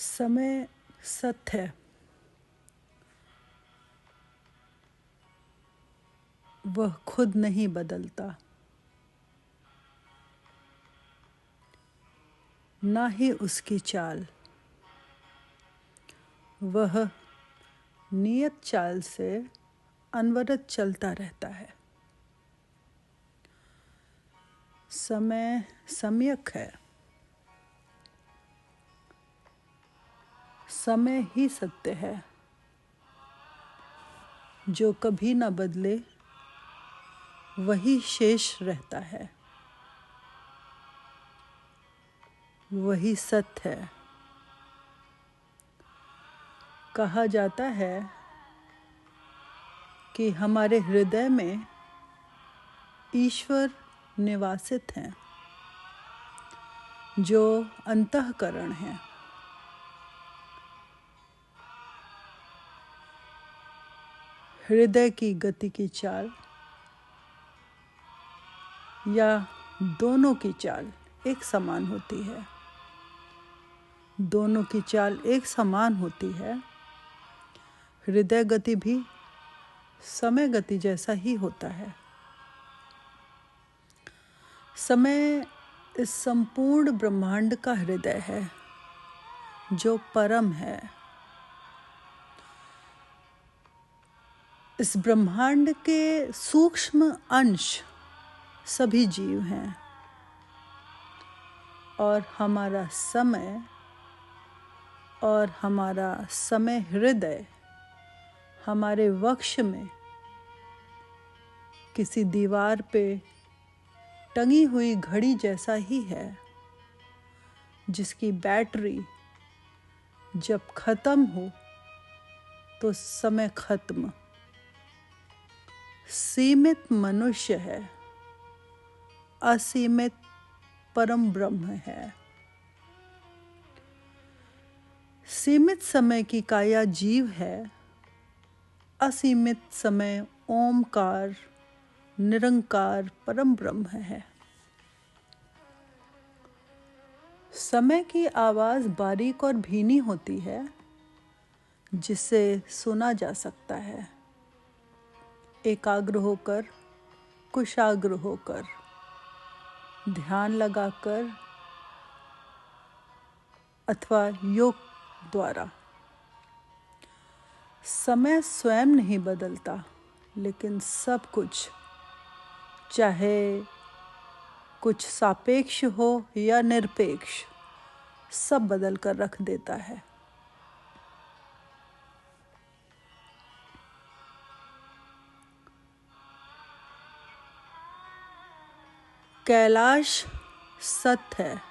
समय सत्य है, वह खुद नहीं बदलता, ना ही उसकी चाल। वह नियत चाल से अनवरत चलता रहता है। समय सम्यक है, समय ही सत्य है, जो कभी न बदले वही शेष रहता है, वही सत्य है। कहा जाता है कि हमारे हृदय में ईश्वर निवासित हैं, जो अंतःकरण हैं। हृदय की गति की चाल या दोनों की चाल एक समान होती है। दोनों की चाल एक समान होती है। हृदय गति भी समय गति जैसा ही होता है। समय इस संपूर्ण ब्रह्मांड का हृदय है, जो परम है। इस ब्रह्मांड के सूक्ष्म अंश सभी जीव हैं, और हमारा समय हृदय हमारे वक्ष में किसी दीवार पे टंगी हुई घड़ी जैसा ही है, जिसकी बैटरी जब खत्म हो तो समय खत्म। सीमित मनुष्य है, असीमित परम ब्रह्म है। सीमित समय की काया जीव है, असीमित समय ओमकार निरंकार परम ब्रह्म है। समय की आवाज़ बारीक और भीनी होती है, जिसे सुना जा सकता है। एकाग्र होकर, कुशाग्र होकर, ध्यान लगाकर अथवा योग द्वारा। समय स्वयं नहीं बदलता, लेकिन सब कुछ, चाहे कुछ सापेक्ष हो या निरपेक्ष, सब बदल कर रख देता है। कैलाश सत्य है।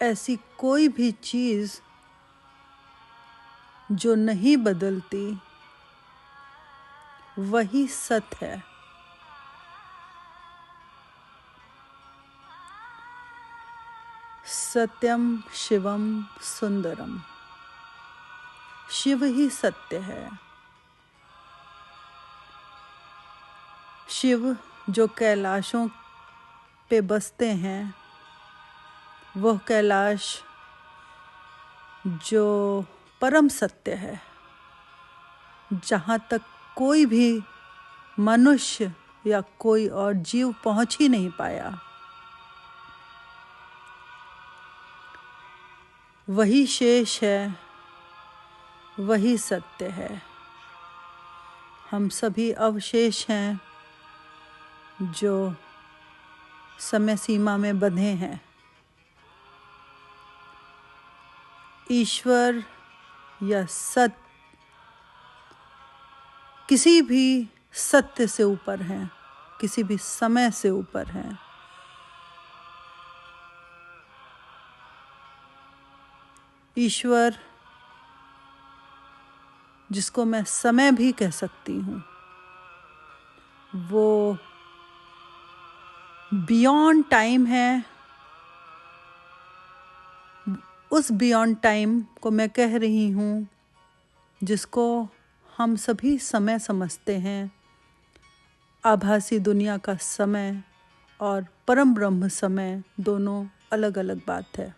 ऐसी कोई भी चीज जो नहीं बदलती, वही सत्य है। सत्यम शिवम सुंदरम। शिव ही सत्य है। शिव जो कैलाशों पे बसते हैं, वह कैलाश जो परम सत्य है, जहाँ तक कोई भी मनुष्य या कोई और जीव पहुँच ही नहीं पाया, वही शेष है, वही सत्य है। हम सभी अवशेष हैं, जो समय सीमा में बंधे हैं। ईश्वर या सत्य किसी भी सत्य से ऊपर हैं, किसी भी समय से ऊपर हैं। ईश्वर, जिसको मैं समय भी कह सकती हूँ, वो बियॉन्ड टाइम है। उस बियॉन्ड टाइम को मैं कह रही हूँ, जिसको हम सभी समय समझते हैं। आभासी दुनिया का समय और परम ब्रह्म समय दोनों अलग अलग बात है।